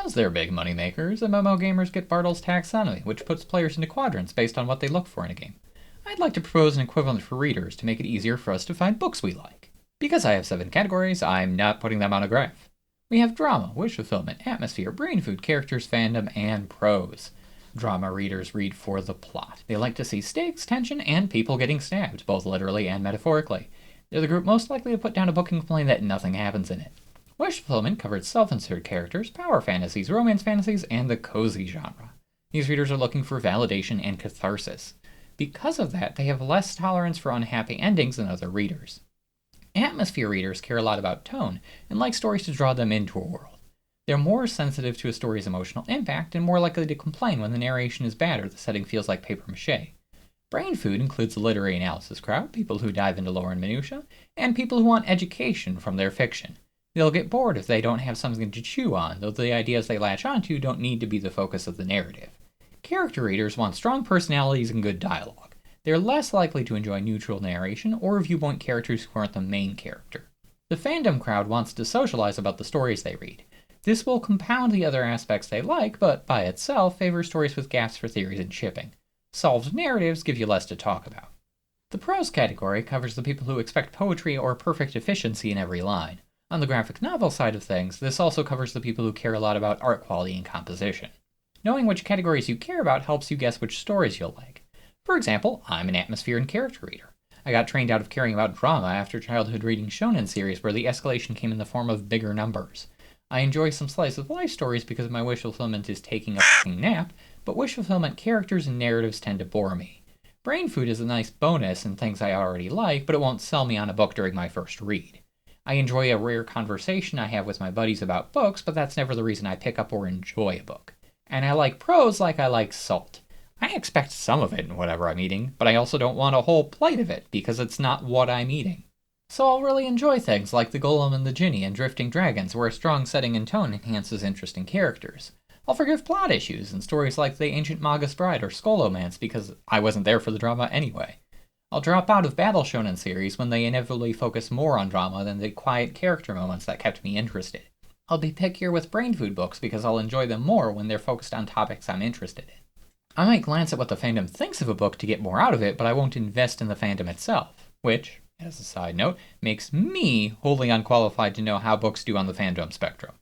Because they're big moneymakers, MMO gamers get Bartle's taxonomy, which puts players into quadrants based on what they look for in a game. I'd like to propose an equivalent for readers to make it easier for us to find books we like. Because I have 7 categories, I'm not putting them on a graph. We have drama, wish fulfillment, atmosphere, brain food, characters, fandom, and prose. Drama readers read for the plot. They like to see stakes, tension, and people getting stabbed, both literally and metaphorically. They're the group most likely to put down a book and complain that nothing happens in it. Wish fulfillment covers self-insert characters, power fantasies, romance fantasies, and the cozy genre. These readers are looking for validation and catharsis. Because of that, they have less tolerance for unhappy endings than other readers. Atmosphere readers care a lot about tone and like stories to draw them into a world. They're more sensitive to a story's emotional impact and more likely to complain when the narration is bad or the setting feels like paper mache. Brain food includes the literary analysis crowd, people who dive into lore and minutiae, and people who want education from their fiction. They'll get bored if they don't have something to chew on, though the ideas they latch onto don't need to be the focus of the narrative. Character readers want strong personalities and good dialogue. They're less likely to enjoy neutral narration or viewpoint characters who aren't the main character. The fandom crowd wants to socialize about the stories they read. This will compound the other aspects they like, but by itself favors stories with gaps for theories and shipping. Solved narratives give you less to talk about. The prose category covers the people who expect poetry or perfect efficiency in every line. On the graphic novel side of things, this also covers the people who care a lot about art quality and composition. Knowing which categories you care about helps you guess which stories you'll like. For example, I'm an atmosphere and character reader. I got trained out of caring about drama after childhood reading shonen series where the escalation came in the form of bigger numbers. I enjoy some slice of life stories because my wish fulfillment is taking a f***ing nap, but wish fulfillment characters and narratives tend to bore me. Brain food is a nice bonus and things I already like, but it won't sell me on a book during my first read. I enjoy a rare conversation I have with my buddies about books, but that's never the reason I pick up or enjoy a book. And I like prose like I like salt. I expect some of it in whatever I'm eating, but I also don't want a whole plate of it because it's not what I'm eating. So I'll really enjoy things like The Golem and the Jinni and Drifting Dragons, where a strong setting and tone enhances interesting characters. I'll forgive plot issues in stories like The Ancient Magus Bride or Scholomance because I wasn't there for the drama anyway. I'll drop out of battle shonen series when they inevitably focus more on drama than the quiet character moments that kept me interested. I'll be pickier with brain food books because I'll enjoy them more when they're focused on topics I'm interested in. I might glance at what the fandom thinks of a book to get more out of it, but I won't invest in the fandom itself, which, as a side note, makes me wholly unqualified to know how books do on the fandom spectrum.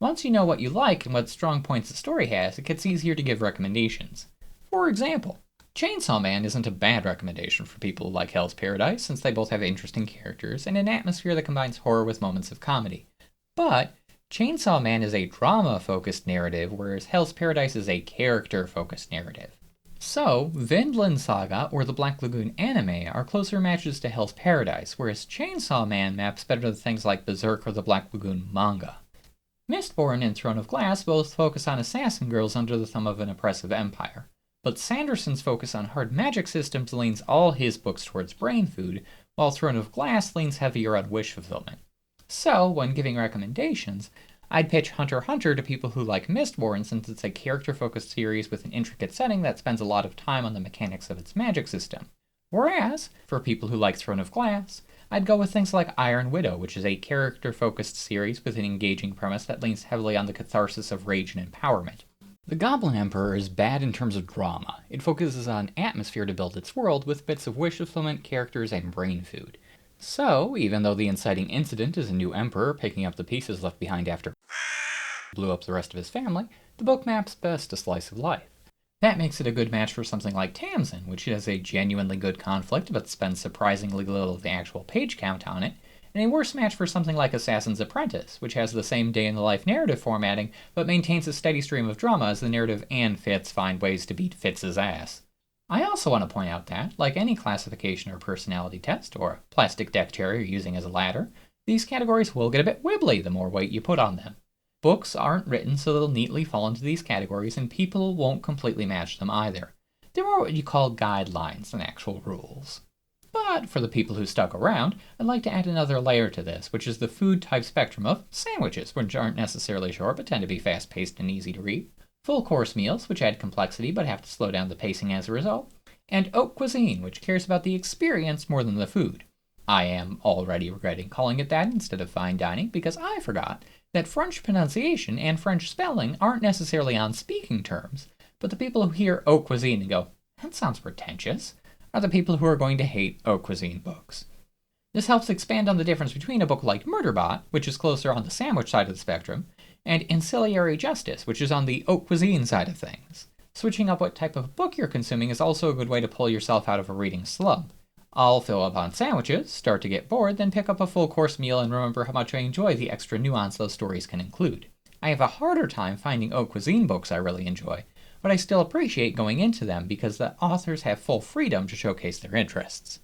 Once you know what you like and what strong points the story has, it gets easier to give recommendations. For example, Chainsaw Man isn't a bad recommendation for people who like Hell's Paradise, since they both have interesting characters and an atmosphere that combines horror with moments of comedy. But Chainsaw Man is a drama-focused narrative, whereas Hell's Paradise is a character-focused narrative. So, Vinland Saga or the Black Lagoon anime are closer matches to Hell's Paradise, whereas Chainsaw Man maps better to things like Berserk or the Black Lagoon manga. Mistborn and Throne of Glass both focus on assassin girls under the thumb of an oppressive empire, but Sanderson's focus on hard magic systems leans all his books towards brain food, while Throne of Glass leans heavier on wish fulfillment. So, when giving recommendations, I'd pitch Hunter x Hunter to people who like Mistborn since it's a character-focused series with an intricate setting that spends a lot of time on the mechanics of its magic system. Whereas, for people who like Throne of Glass, I'd go with things like Iron Widow, which is a character-focused series with an engaging premise that leans heavily on the catharsis of rage and empowerment. The Goblin Emperor is bad in terms of drama. It focuses on atmosphere to build its world with bits of wish fulfillment, characters, and brain food. So, even though the inciting incident is a new emperor picking up the pieces left behind after blew up the rest of his family, the book maps best a slice of life. That makes it a good match for something like Tamsin, which has a genuinely good conflict but spends surprisingly little of the actual page count on it, and a worse match for something like Assassin's Apprentice, which has the same day-in-the-life narrative formatting but maintains a steady stream of drama as the narrative and Fitz find ways to beat Fitz's ass. I also want to point out that, like any classification or personality test, or plastic deck chair you're using as a ladder, these categories will get a bit wibbly the more weight you put on them. Books aren't written so they'll neatly fall into these categories, and people won't completely match them either. They're more what you call guidelines than actual rules. But for the people who stuck around, I'd like to add another layer to this, which is the food type spectrum of sandwiches, which aren't necessarily short but tend to be fast-paced and easy to read, full course meals, which add complexity but have to slow down the pacing as a result, and haute cuisine, which cares about the experience more than the food. I am already regretting calling it that instead of fine dining because I forgot that French pronunciation and French spelling aren't necessarily on speaking terms, but the people who hear haute cuisine and go, that sounds pretentious, are the people who are going to hate haute cuisine books. This helps expand on the difference between a book like Murderbot, which is closer on the sandwich side of the spectrum, and Ancillary Justice, which is on the haute cuisine side of things. Switching up what type of book you're consuming is also a good way to pull yourself out of a reading slump. I'll fill up on sandwiches, start to get bored, then pick up a full course meal and remember how much I enjoy the extra nuance those stories can include. I have a harder time finding haute cuisine books I really enjoy, but I still appreciate going into them because the authors have full freedom to showcase their interests.